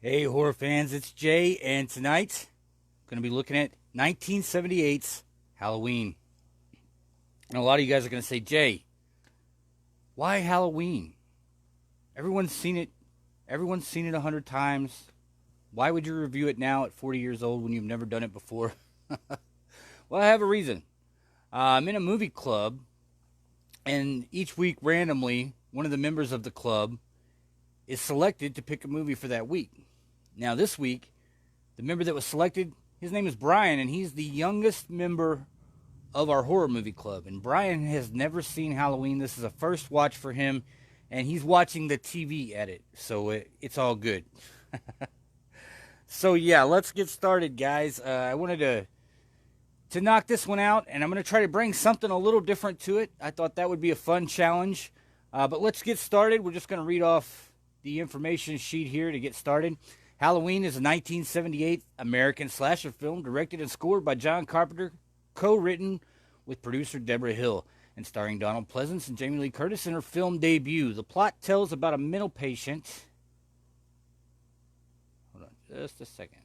Hey, horror fans, it's Jay, and tonight I'm going to be looking at 1978's Halloween. And a lot of you guys are going to say, Jay, why Halloween? Everyone's seen it. Everyone's seen it 100 times. Why would you review it now at 40 years old when you've never done it before? Well, I have a reason. I'm in a movie club, and each week, randomly, one of the members of the club is selected to pick a movie for that week. Now, this week, the member that was selected, his name is Brian, and he's the youngest member of our horror movie club. And Brian has never seen Halloween. This is a first watch for him, and he's watching the TV edit, so it's all good. So, yeah, let's get started, guys. I wanted to knock this one out, and I'm going to try to bring something a little different to it. I thought that would be a fun challenge. But let's get started. We're just going to read off the information sheet here to get started. Halloween is a 1978 American slasher film directed and scored by John Carpenter, co-written with producer Deborah Hill, and starring Donald Pleasance and Jamie Lee Curtis in her film debut. The plot tells about a mental patient. Hold on just a second.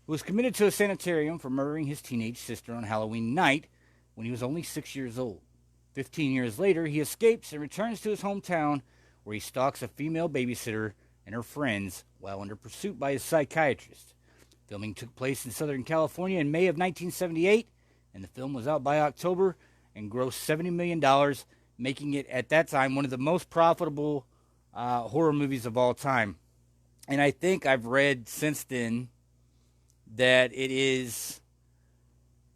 Who was committed to a sanitarium for murdering his teenage sister on Halloween night when he was only 6 years old. 15 years later, he escapes and returns to his hometown, where he stalks a female babysitter and her friends while under pursuit by his psychiatrist. Filming took place in Southern California in May of 1978, and the film was out by October and grossed $70 million, making it at that time one of the most profitable horror movies of all time. And I think I've read since then that it is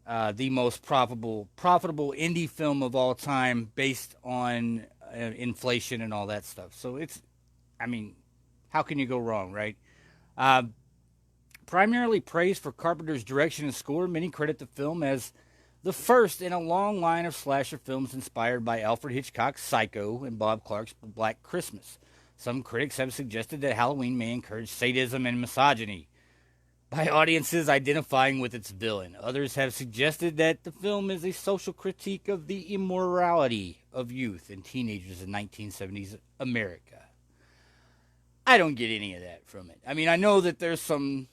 the most profitable indie film of all time based on inflation and all that stuff. So it's, I mean, how can you go wrong, right? Primarily praised for Carpenter's direction and score, many credit the film as the first in a long line of slasher films inspired by Alfred Hitchcock's Psycho and Bob Clark's Black Christmas. Some critics have suggested that Halloween may encourage sadism and misogyny by audiences identifying with its villain. Others have suggested that the film is a social critique of the immorality of youth and teenagers in 1970s America. I don't get any of that from it. I mean, I know that there's some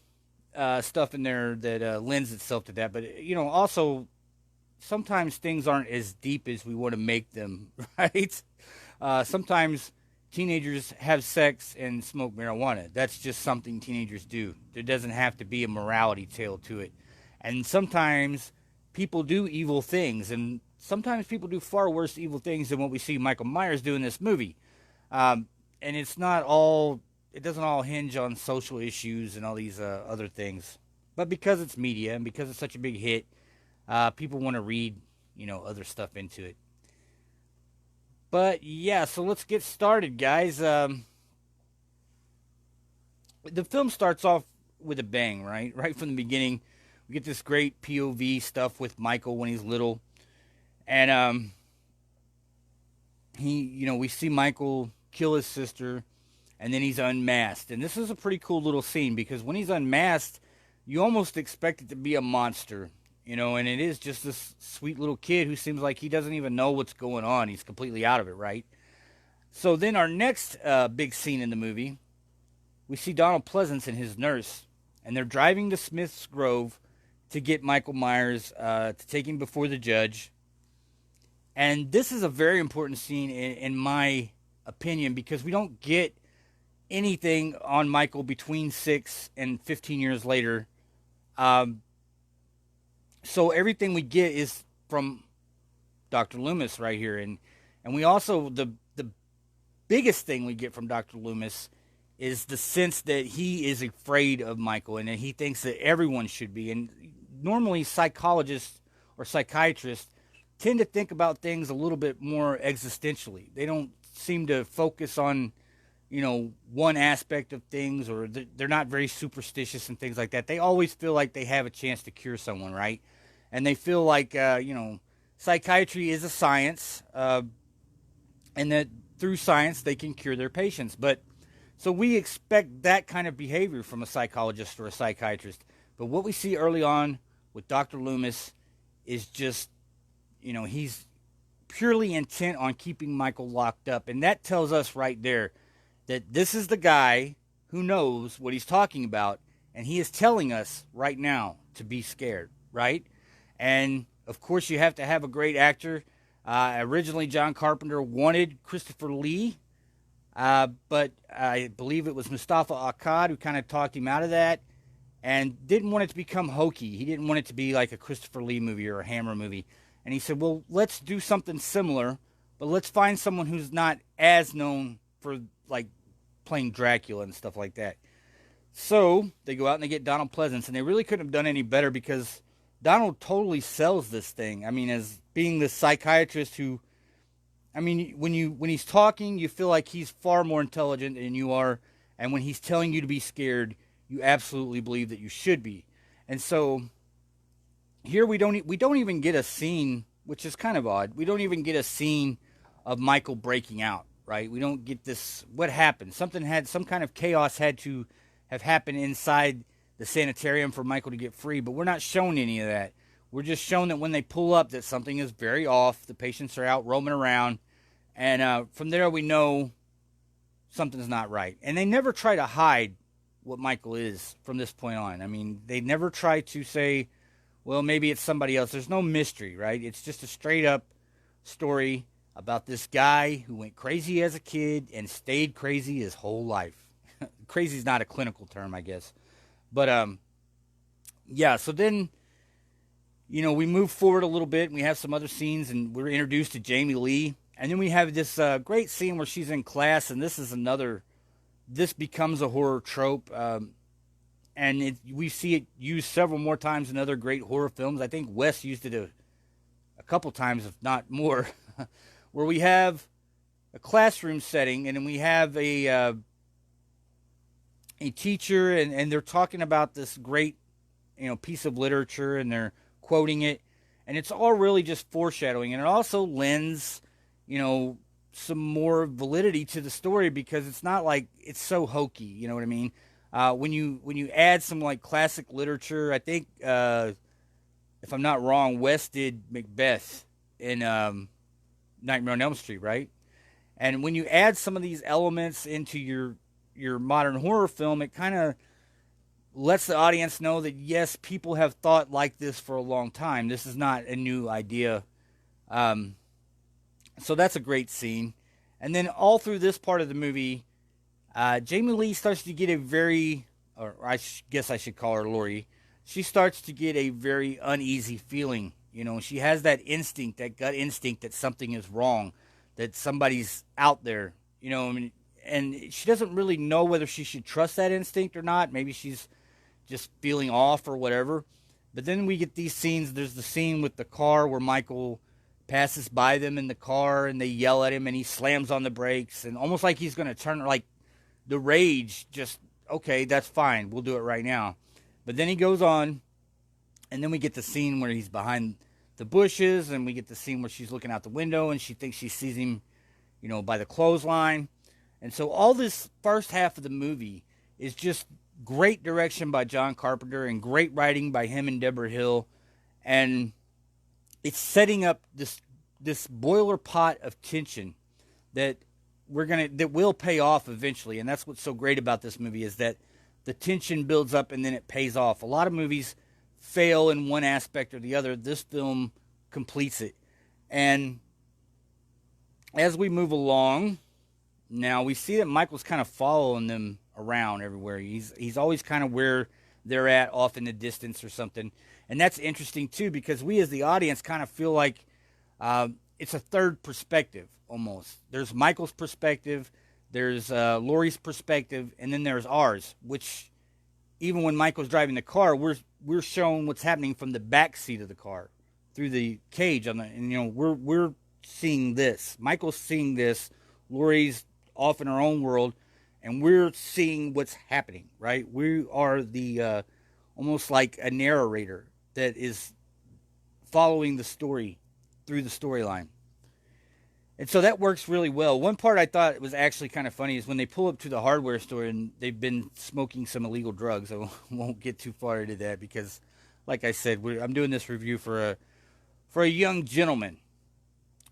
stuff in there that lends itself to that, but, also sometimes things aren't as deep as we want to make them, right? Sometimes teenagers have sex and smoke marijuana. That's just something teenagers do. There doesn't have to be a morality tale to it. And sometimes people do evil things, and sometimes people do far worse evil things than what we see Michael Myers do in this movie. And it doesn't all hinge on social issues and all these other things. But because it's media and because it's such a big hit, people want to read, other stuff into it. But yeah, so let's get started, guys. The film starts off with a bang, right? Right from the beginning, we get this great POV stuff with Michael when he's little, and we see Michael kill his sister, and then he's unmasked. And this is a pretty cool little scene because when he's unmasked, you almost expect it to be a monster. And it is just this sweet little kid who seems like he doesn't even know what's going on. He's completely out of it, right? So then our next big scene in the movie, we see Donald Pleasance and his nurse, and they're driving to Smith's Grove to get Michael Myers to take him before the judge. And this is a very important scene in my opinion because we don't get anything on Michael between 6 and 15 years later. So everything we get is from Dr. Loomis right here. And we also, the biggest thing we get from Dr. Loomis is the sense that he is afraid of Michael and that he thinks that everyone should be. And normally psychologists or psychiatrists tend to think about things a little bit more existentially. They don't seem to focus on, one aspect of things, or they're not very superstitious and things like that. They always feel like they have a chance to cure someone, right? And they feel like, psychiatry is a science, and that through science they can cure their patients. But so we expect that kind of behavior from a psychologist or a psychiatrist. But what we see early on with Dr. Loomis is just, he's purely intent on keeping Michael locked up. And that tells us right there that this is the guy who knows what he's talking about, and he is telling us right now to be scared, right? And of course, you have to have a great actor. Originally, John Carpenter wanted Christopher Lee, but I believe it was Mustafa Akkad who kind of talked him out of that and didn't want it to become hokey. He didn't want it to be like a Christopher Lee movie or a Hammer movie. And he said, well, let's do something similar, but let's find someone who's not as known for like playing Dracula and stuff like that. So they go out and they get Donald Pleasance, and they really couldn't have done any better because Donald totally sells this thing. I mean, as being the psychiatrist who, I mean, when he's talking, you feel like he's far more intelligent than you are, and when he's telling you to be scared, you absolutely believe that you should be. And so here we don't even get a scene, which is kind of odd. We don't even get a scene of Michael breaking out, right? We don't get this. What happened? Some kind of chaos had to have happened inside the sanitarium for Michael to get free, but we're not shown any of that. We're just shown that when they pull up that something is very off. The patients are out roaming around, and from there we know something's not right. And they never try to hide what Michael is from this point on. I mean, they never try to say, well, maybe it's somebody else. There's no mystery, right? It's just a straight up story about this guy who went crazy as a kid and stayed crazy his whole life. Crazy is not a clinical term, I guess. But, yeah, so then, we move forward a little bit, and we have some other scenes, and we're introduced to Jamie Lee. And then we have this great scene where she's in class, and this becomes a horror trope. And we see it used several more times in other great horror films. I think Wes used it a couple times, if not more, where we have a classroom setting, and then we have a teacher, and they're talking about this great, piece of literature, and they're quoting it, and it's all really just foreshadowing, and it also lends, some more validity to the story because it's not like it's so hokey, you know what I mean? When you add some like classic literature, I think if I'm not wrong, Wes did Macbeth in Nightmare on Elm Street, right? And when you add some of these elements into your modern horror film, it kind of lets the audience know that yes, people have thought like this for a long time. This is not a new idea. So that's a great scene. And then all through this part of the movie, Jamie Lee starts to get a very, or guess I should call her Laurie, she starts to get a very uneasy feeling. She has that instinct, that gut instinct that something is wrong, that somebody's out there, and she doesn't really know whether she should trust that instinct or not. Maybe she's just feeling off or whatever. But then we get these scenes. There's the scene with the car where Michael passes by them in the car and they yell at him and he slams on the brakes and almost like he's going to turn, like the rage just, okay, that's fine. We'll do it right now. But then he goes on, and then we get the scene where he's behind the bushes, and we get the scene where she's looking out the window and she thinks she sees him, by the clothesline. And so all this first half of the movie is just great direction by John Carpenter and great writing by him and Deborah Hill. And it's setting up this boiler pot of tension that will pay off eventually. And that's what's so great about this movie is that the tension builds up and then it pays off. A lot of movies fail in one aspect or the other. This film completes it. And as we move along, now we see that Michael's kind of following them around everywhere. He's always kind of where they're at, off in the distance or something. And that's interesting too, because we as the audience kind of feel like it's a third perspective almost. There's Michael's perspective, there's Laurie's perspective, and then there's ours, which even when Michael's driving the car, we're shown what's happening from the back seat of the car through the cage and we're seeing this. Michael's seeing this, Laurie's off in her own world, and we're seeing what's happening, right? We are the almost like a narrator that is following the story through the storyline. And so that works really well. One part I thought was actually kind of funny is when they pull up to the hardware store and they've been smoking some illegal drugs. I won't get too far into that because, like I said, I'm doing this review for a young gentleman.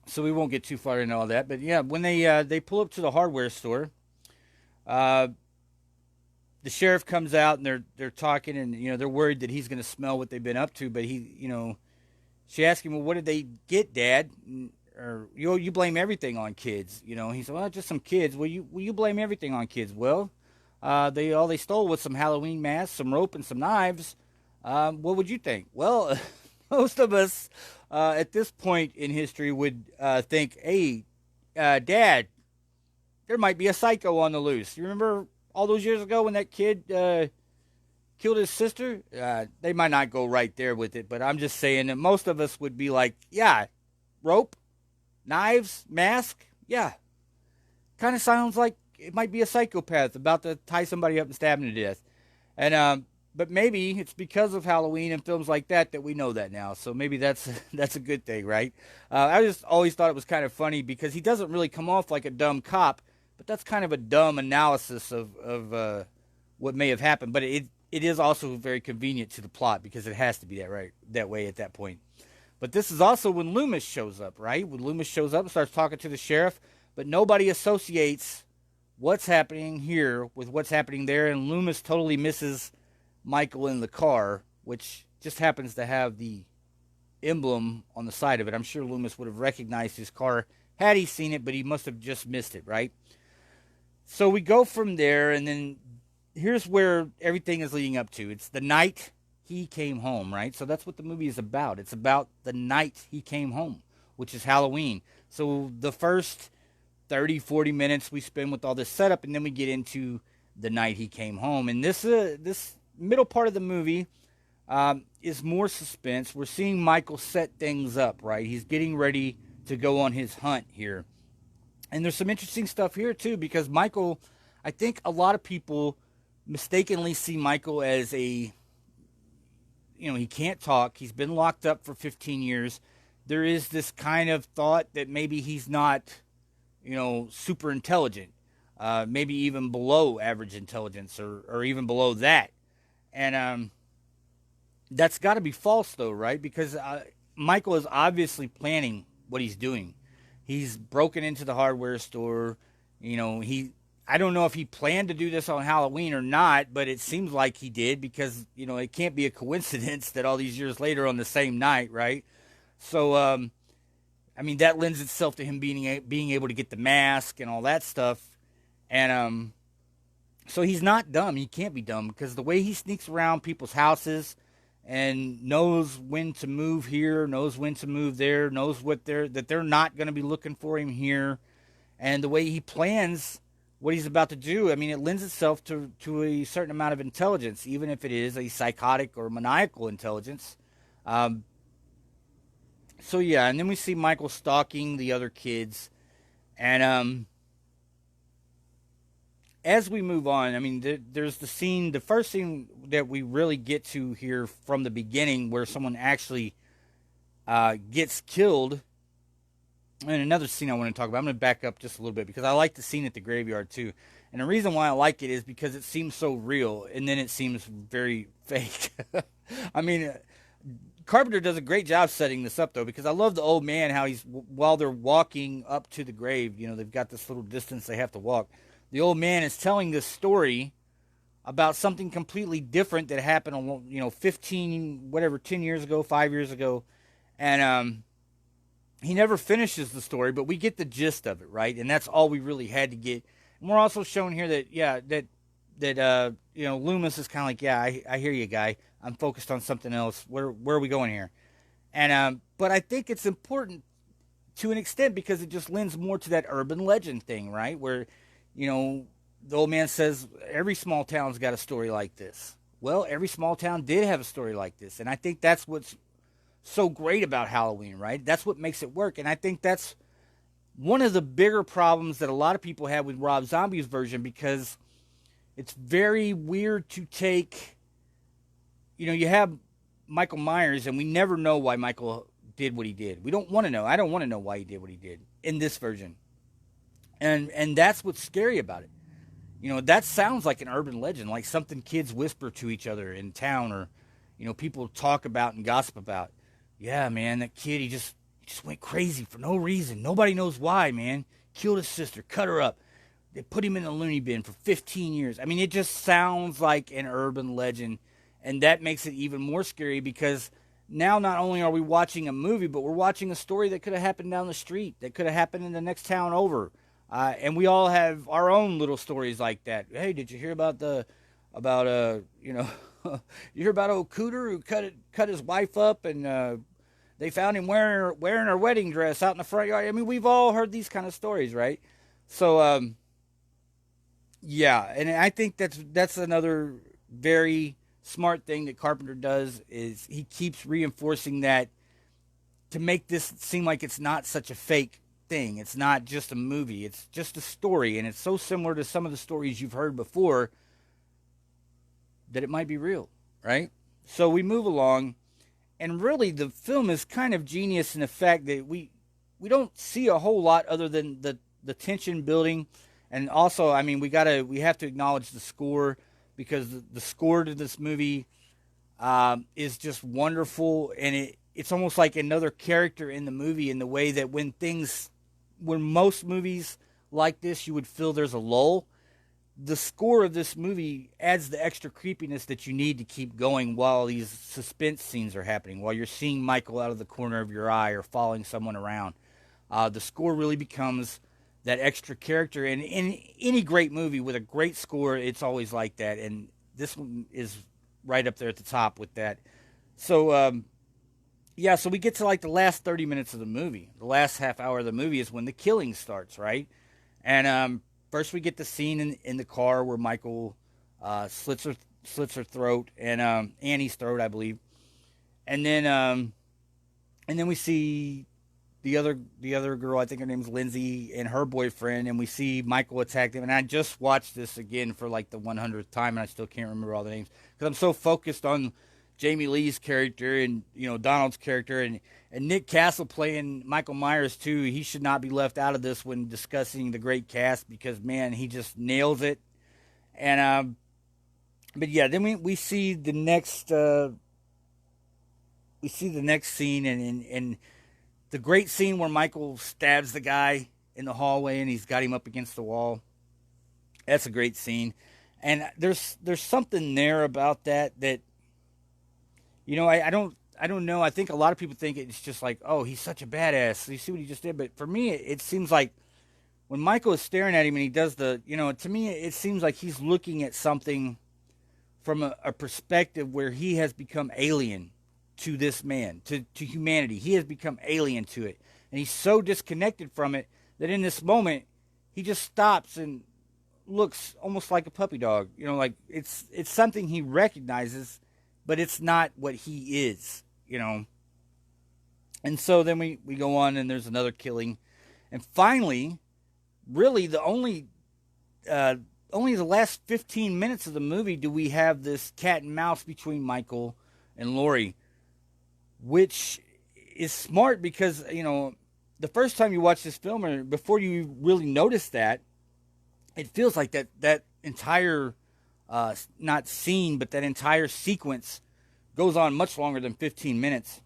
So we won't get too far into all that. But yeah, when they pull up to the hardware store, Uh, the sheriff comes out and they're talking, and they're worried that he's going to smell what they've been up to. But she asked him, "Well, what did they get, Dad?" Or you blame everything on kids. He said, "Well, just some kids." Will you blame everything on kids? Well, they stole was some Halloween masks, some rope, and some knives. What would you think? Well, most of us at this point in history would think, "Hey, Dad, there might be a psycho on the loose." You remember all those years ago when that kid killed his sister? They might not go right there with it, but I'm just saying that most of us would be like, "Yeah, rope, knives, mask, yeah." Kind of sounds like it might be a psychopath about to tie somebody up and stab him to death. And but maybe it's because of Halloween and films like that we know that now. So maybe that's that's a good thing, right? I just always thought it was kind of funny because he doesn't really come off like a dumb cop, but that's kind of a dumb analysis of what may have happened. But it is also very convenient to the plot because it has to be that way at that point. But this is also when Loomis shows up, right? When Loomis shows up and starts talking to the sheriff, but nobody associates what's happening here with what's happening there, and Loomis totally misses Michael in the car, which just happens to have the emblem on the side of it. I'm sure Loomis would have recognized his car had he seen it, but he must have just missed it, right? So we go from there, and then here's where everything is leading up to. It's the night he came home, right? So that's what the movie is about. It's about the night he came home, which is Halloween. So the first 30, 40 minutes we spend with all this setup, and then we get into the night he came home. And this middle part of the movie is more suspense. We're seeing Michael set things up, right? He's getting ready to go on his hunt here. And there's some interesting stuff here, too, because Michael, I think a lot of people mistakenly see Michael as he can't talk. He's been locked up for 15 years. There is this kind of thought that maybe he's not, super intelligent, maybe even below average intelligence or even below that. And that's got to be false, though, right? Because Michael is obviously planning what he's doing. He's broken into the hardware store. I don't know if he planned to do this on Halloween or not, but it seems like he did because, it can't be a coincidence that all these years later on the same night, right? So, that lends itself to him being able to get the mask and all that stuff. And so he's not dumb. He can't be dumb because the way he sneaks around people's houses and knows when to move here, knows when to move there, knows that they're not going to be looking for him here, and the way he plans what he's about to do, it lends itself to a certain amount of intelligence, even if it is a psychotic or maniacal intelligence. So yeah, and then we see Michael stalking the other kids, and as we move on, there's the first scene that we really get to here from the beginning where someone actually gets killed. And another scene I want to talk about, I'm going to back up just a little bit because I like the scene at the graveyard too. And the reason why I like it is because it seems so real and then it seems very fake. Carpenter does a great job setting this up though, because I love the old man, how while they're walking up to the grave, they've got this little distance they have to walk. The old man is telling this story about something completely different that happened, 10 years ago, 5 years ago. And, he never finishes the story, but we get the gist of it, right? And that's all we really had to get. And we're also shown here that Loomis is kind of like, yeah, I hear you, guy. I'm focused on something else. Where are we going here? And but I think it's important to an extent because it just lends more to that urban legend thing, right? Where, the old man says every small town's got a story like this. Well, every small town did have a story like this, and I think that's what's so great about Halloween, right? That's what makes it work. And I think that's one of the bigger problems that a lot of people have with Rob Zombie's version, because it's very weird to take, you have Michael Myers and we never know why Michael did what he did. We don't want to know. I don't want to know why he did what he did in this version. And that's what's scary about it. That sounds like an urban legend, like something kids whisper to each other in town or, people talk about and gossip about. Yeah, man, that kid, he just went crazy for no reason. Nobody knows why, man. Killed his sister, cut her up. they put him in the loony bin for 15 years. I mean, it just sounds like an urban legend, and that makes it even more scary because now not only are we watching a movie, but we're watching a story that could have happened down the street, that could have happened in the next town over. And we all have our own little stories like that. Hey, did you hear about you know, you hear about old Cooter who cut his wife up and they found him wearing her wedding dress out in the front yard. I mean, we've all heard these kind of stories, right? So yeah, and I think that's another very smart thing that Carpenter does is he keeps reinforcing that to make this seem like it's not such a fake thing. It's not just a movie. It's just a story, and it's so similar to some of the stories you've heard before that it might be real, right? So we move along, and really the film is kind of genius in the fact that we don't see a whole lot other than the tension building. And also, I mean, we have to acknowledge the score because the score to this movie is just wonderful, and it's almost like another character in the movie in the way that when most movies like this, you would feel there's a lull. The score of this movie adds the extra creepiness that you need to keep going while these suspense scenes are happening, while you're seeing Michael out of the corner of your eye or following someone around. The score really becomes that extra character. And in any great movie with a great score, it's always like that. And this one is right up there at the top with that. So, yeah, so we get to like the last 30 minutes of the movie. The last half hour of the movie is when the killing starts, right? And first we get the scene in the car where Michael slits her throat, and Annie's throat, I believe. And then we see the other girl, I think her name's Lindsay, and her boyfriend, and we see Michael attack them. And I just watched this again for like the 100th time, and I still can't remember all the names because I'm so focused on Jamie Lee's character and Donald's character and Nick Castle playing Michael Myers too. He should not be left out of this when discussing the great cast because man, he just nails it. And but yeah, then we see the next scene and the great scene where Michael stabs the guy in the hallway and he's got him up against the wall. That's a great scene. And there's something there about that I don't know. I think a lot of people think it's just like, oh, he's such a badass. You see what he just did? But for me, it seems like when Michael is staring at him and he does to me, it seems like he's looking at something from a perspective where he has become alien to this man, to humanity. He has become alien to it. And he's so disconnected from it that in this moment, he just stops and looks almost like a puppy dog. Like it's something he recognizes, but it's not what he is, And so then we go on and there's another killing. And finally, really the only the last 15 minutes of the movie do we have this cat and mouse between Michael and Laurie, which is smart because, the first time you watch this film or before you really notice that, it feels like that entire, not scene, but that entire sequence goes on much longer than 15 minutes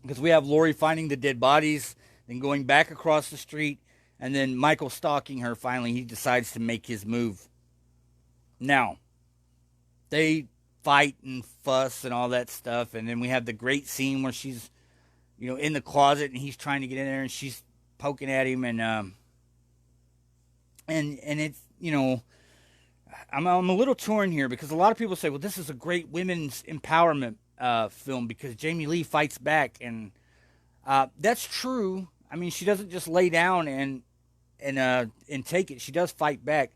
because we have Laurie finding the dead bodies, then going back across the street, and then Michael stalking her. Finally, he decides to make his move. Now, they fight and fuss and all that stuff, and then we have the great scene where she's, in the closet and he's trying to get in there and she's poking at him, and it's, I'm a little torn here because a lot of people say, well, this is a great women's empowerment film because Jamie Lee fights back, and that's true. I mean, she doesn't just lay down and take it. She does fight back,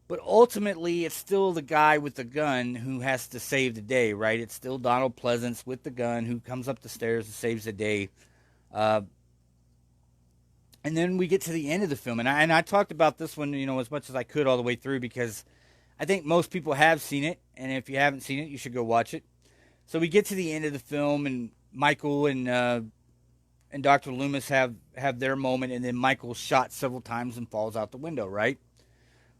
but ultimately, it's still the guy with the gun who has to save the day, right? It's still Donald Pleasance with the gun who comes up the stairs and saves the day. And then we get to the end of the film, and I talked about this one, as much as I could all the way through because I think most people have seen it, and if you haven't seen it, you should go watch it. So we get to the end of the film, and Michael and Dr. Loomis have their moment, and then Michael's shot several times and falls out the window, right?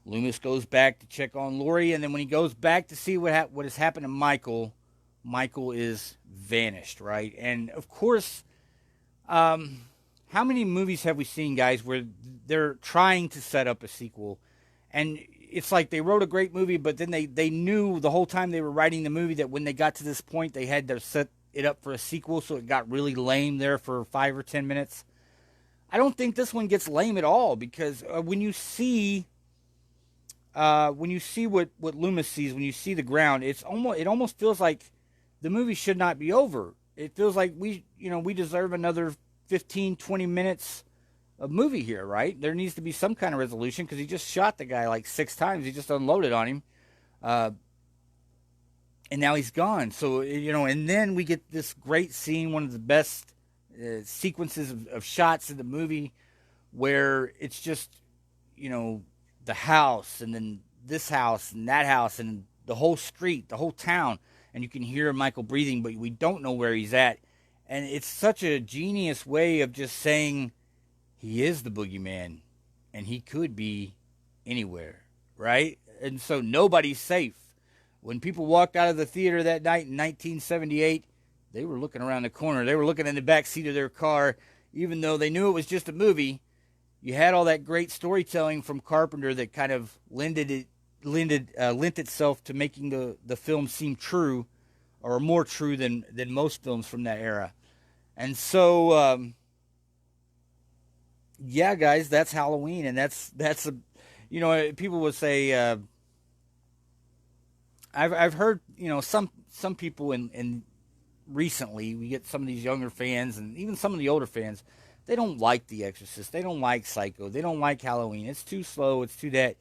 Loomis goes back to check on Laurie, and then when he goes back to see what has happened to Michael is vanished, right? And, of course, how many movies have we seen, guys, where they're trying to set up a sequel, And it's like they wrote a great movie, but then they knew the whole time they were writing the movie that when they got to this point, they had to set it up for a sequel, so it got really lame there for 5 or 10 minutes. I don't think this one gets lame at all because when you see what Loomis sees, when you see the ground, it almost feels like the movie should not be over. It feels like we deserve another 15, 20 minutes of movie here, right? There needs to be some kind of resolution because he just shot the guy like 6 times. He just unloaded on him. And now he's gone. So, and then we get this great scene, one of the best sequences of shots in the movie where it's just, the house and then this house and that house and the whole street, the whole town. And you can hear Michael breathing, but we don't know where he's at. And it's such a genius way of just saying he is the boogeyman and he could be anywhere, right? And so nobody's safe. When people walked out of the theater that night in 1978, they were looking around the corner. They were looking in the back seat of their car, even though they knew it was just a movie. You had all that great storytelling from Carpenter that kind of lent itself to making the film seem true, or more true than most films from that era. And so, yeah, guys, that's Halloween, and that's people would say. I've heard some people in recently we get some of these younger fans and even some of the older fans, they don't like The Exorcist, they don't like Psycho, they don't like Halloween. It's too slow, it's too that.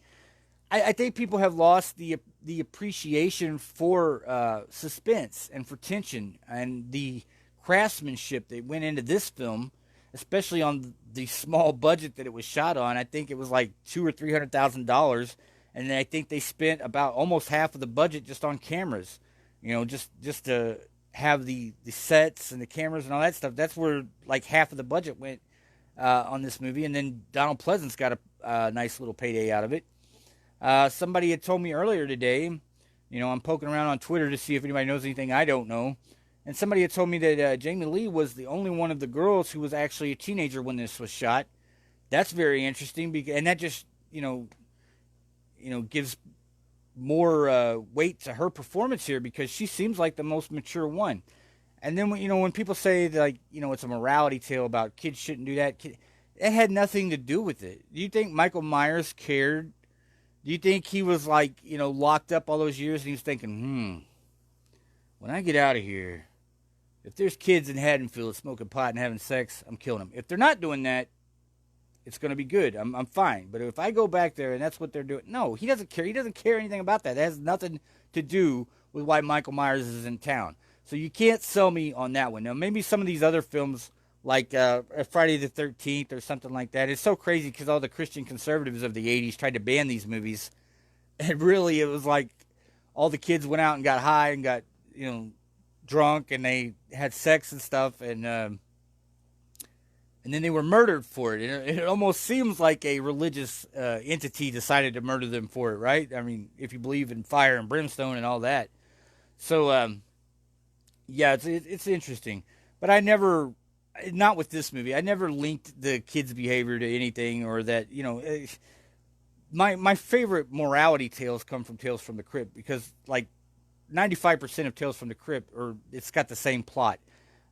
I think people have lost the appreciation for suspense and for tension and the craftsmanship that went into this film, especially on the small budget that it was shot on. I think it was like $200,000 or $300,000. And I think they spent about almost half of the budget just on cameras, just to have the sets and the cameras and all that stuff. That's where like half of the budget went on this movie. And then Donald Pleasance got a nice little payday out of it. Somebody had told me earlier today, I'm poking around on Twitter to see if anybody knows anything I don't know. And somebody had told me that Jamie Lee was the only one of the girls who was actually a teenager when this was shot. That's very interesting, and that just, gives more weight to her performance here because she seems like the most mature one. And then, when people say, like, it's a morality tale about kids shouldn't do that, it had nothing to do with it. Do you think Michael Myers cared? Do you think he was, like, locked up all those years and he was thinking, when I get out of here, if there's kids in Haddonfield smoking pot and having sex, I'm killing them. If they're not doing that, it's going to be good. I'm fine. But if I go back there and that's what they're doing, no, he doesn't care. He doesn't care anything about that. That has nothing to do with why Michael Myers is in town. So you can't sell me on that one. Now, maybe some of these other films, like Friday the 13th or something like that, it's so crazy because all the Christian conservatives of the 80s tried to ban these movies. And really, it was like all the kids went out and got high and got, drunk and they had sex and stuff. And then they were murdered for it. It almost seems like a religious entity decided to murder them for it, right? I mean, if you believe in fire and brimstone and all that. So, yeah, it's interesting. But I never, not with this movie, I never linked the kids' behavior to anything or that, my favorite morality tales come from Tales from the Crypt because, like, 95% of Tales from the Crypt, it's got the same plot.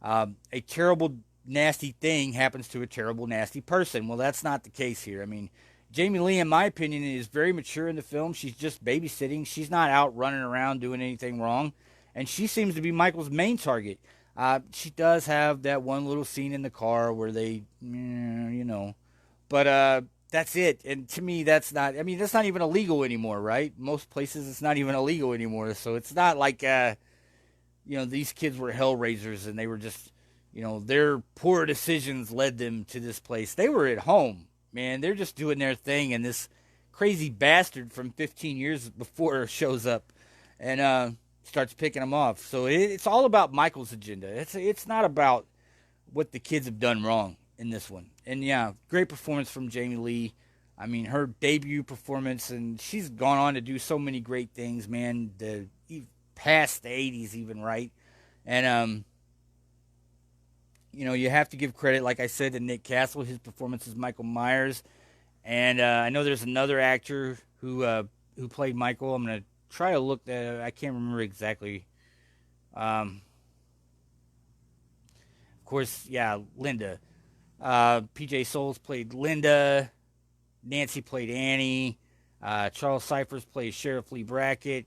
A terrible nasty thing happens to a terrible, nasty person. Well, that's not the case here. I mean, Jamie Lee, in my opinion, is very mature in the film. She's just babysitting. She's not out running around doing anything wrong. And she seems to be Michael's main target. She does have that one little scene in the car where they, But that's it. And to me, that's not even illegal anymore, right? Most places it's not even illegal anymore. So it's not like, these kids were hellraisers and they were just, their poor decisions led them to this place. They were at home, man. They're just doing their thing, and this crazy bastard from 15 years before shows up and starts picking them off. So it's all about Michael's agenda. It's not about what the kids have done wrong in this one. And, yeah, great performance from Jamie Lee. I mean, her debut performance, and she's gone on to do so many great things, man, past the 80s even, right? And, you have to give credit, like I said, to Nick Castle. His performance as Michael Myers. And I know there's another actor who played Michael. I'm gonna try to look that. I can't remember exactly. Of course, yeah, Linda. PJ Souls played Linda. Nancy played Annie. Charles Cyphers plays Sheriff Lee Brackett.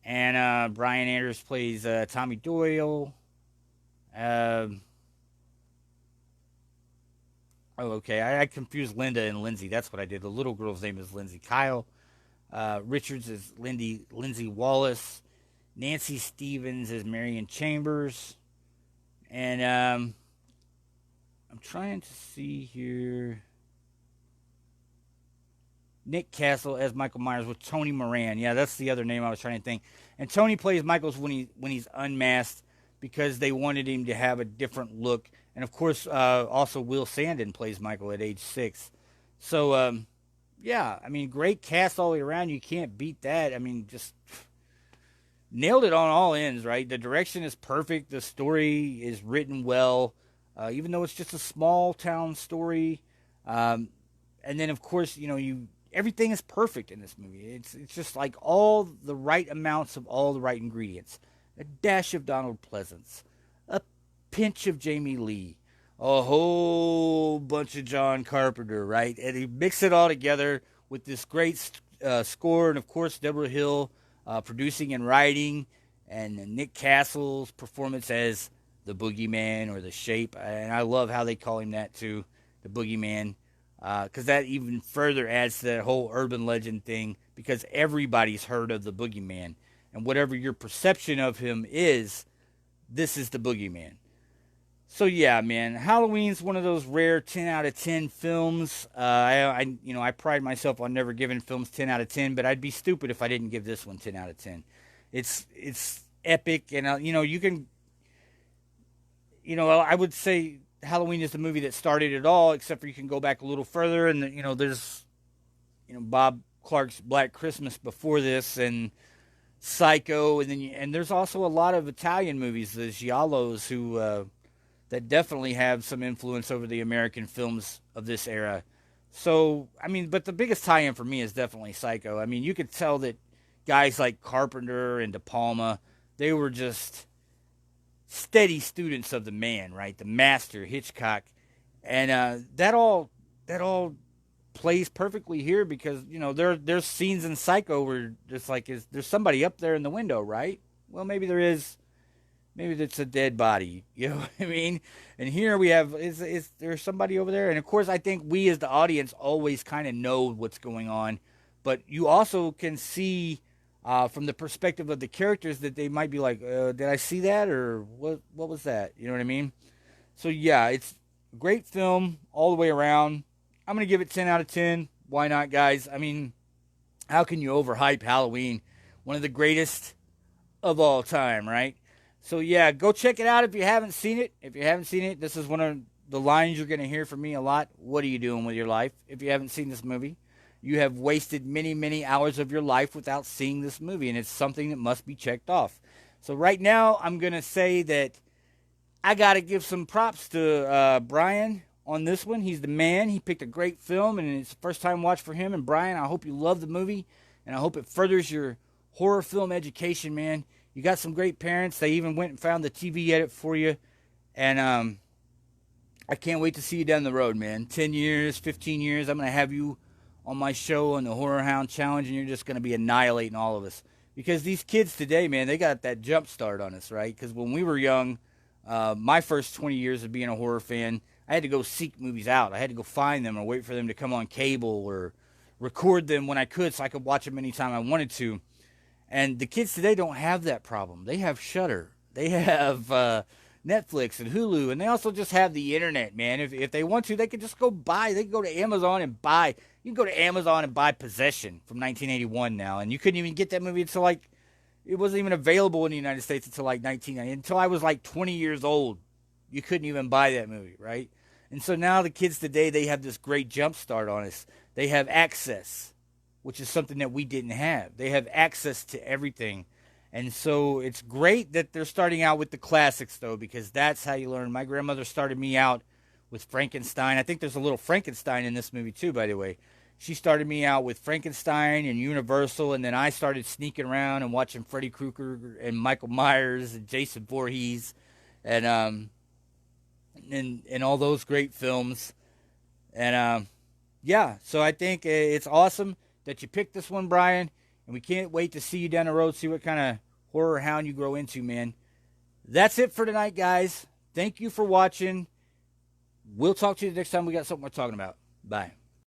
And Brian Anders plays Tommy Doyle. Oh, okay. I confused Linda and Lindsay. That's what I did. The little girl's name is Lindsay. Kyle Richards is Lindsay Wallace. Nancy Stevens is Marion Chambers. And I'm trying to see here. Nick Castle as Michael Myers with Tony Moran. Yeah, that's the other name I was trying to think. And Tony plays Michael's when he's unmasked because they wanted him to have a different look. And of course, also Will Sandin plays Michael at age 6. So yeah, I mean, great cast all the way around. You can't beat that. I mean, just nailed it on all ends, right? The direction is perfect. The story is written well, even though it's just a small town story. And then, of course, everything is perfect in this movie. It's just like all the right amounts of all the right ingredients. A dash of Donald Pleasance, a pinch of Jamie Lee, a whole bunch of John Carpenter, right? And he mixed it all together with this great score, and of course Deborah Hill producing and writing, and Nick Castle's performance as the Boogeyman or the Shape. And I love how they call him that too, the Boogeyman. Because that even further adds to that whole urban legend thing, because everybody's heard of the Boogeyman. And whatever your perception of him is, this is the Boogeyman. So yeah, man, Halloween's one of those rare 10 out of 10 films. I pride myself on never giving films 10 out of 10, but I'd be stupid if I didn't give this one 10 out of 10. It's epic, and you can, I would say Halloween is the movie that started it all, except for you can go back a little further, and there's Bob Clark's Black Christmas before this, and Psycho, and there's also a lot of Italian movies, the giallos, who that definitely have some influence over the American films of this era. So but the biggest tie-in for me is definitely Psycho. I mean, you could tell that guys like Carpenter and De Palma, they were just steady students of the man, right? The master, Hitchcock. And that all plays perfectly here, because, there's scenes in Psycho where just like, there's somebody up there in the window, right? Well, maybe there is. Maybe it's a dead body, you know what I mean? And here we have, is there somebody over there? And of course, I think we as the audience always kind of know what's going on. But you also can see from the perspective of the characters that they might be like, did I see that? Or what was that? You know what I mean? So yeah, it's a great film all the way around. I'm going to give it 10 out of 10. Why not, guys? I mean, how can you overhype Halloween? One of the greatest of all time, right? So yeah, go check it out if you haven't seen it. If you haven't seen it, this is one of the lines you're going to hear from me a lot. What are you doing with your life if you haven't seen this movie? You have wasted many, many hours of your life without seeing this movie, and it's something that must be checked off. So right now, I'm going to say that I got to give some props to Brian on this one. He's the man. He picked a great film, and it's the first time watch for him. And Brian, I hope you love the movie, and I hope it furthers your horror film education, man. You got some great parents. They even went and found the TV edit for you. And I can't wait to see you down the road, man. 10 years, 15 years, I'm going to have you on my show on the Horror Hound Challenge, and you're just going to be annihilating all of us. Because these kids today, man, they got that jump start on us, right? Because when we were young, my first 20 years of being a horror fan, I had to go seek movies out. I had to go find them or wait for them to come on cable or record them when I could so I could watch them anytime I wanted to. And the kids today don't have that problem. They have Shudder. They have Netflix and Hulu. And they also just have the internet, man. If they want to, they can just go buy. They can go to Amazon and buy. You can go to Amazon and buy Possession from 1981 now. And you couldn't even get that movie until it wasn't even available in the United States until 1990. Until I was 20 years old. You couldn't even buy that movie, right? And so now the kids today, they have this great jump start on us. They have access, which is something that we didn't have. They have access to everything. And so it's great that they're starting out with the classics, though, because that's how you learn. My grandmother started me out with Frankenstein. I think there's a little Frankenstein in this movie, too, by the way. she started me out with Frankenstein and Universal, and then I started sneaking around and watching Freddy Krueger and Michael Myers and Jason Voorhees, and all those great films. And yeah, so I think it's awesome that you picked this one, Brian, and we can't wait to see you down the road, see what kind of horror hound you grow into, man. That's it for tonight, guys. Thank you for watching. We'll talk to you the next time we got something we're talking about. Bye.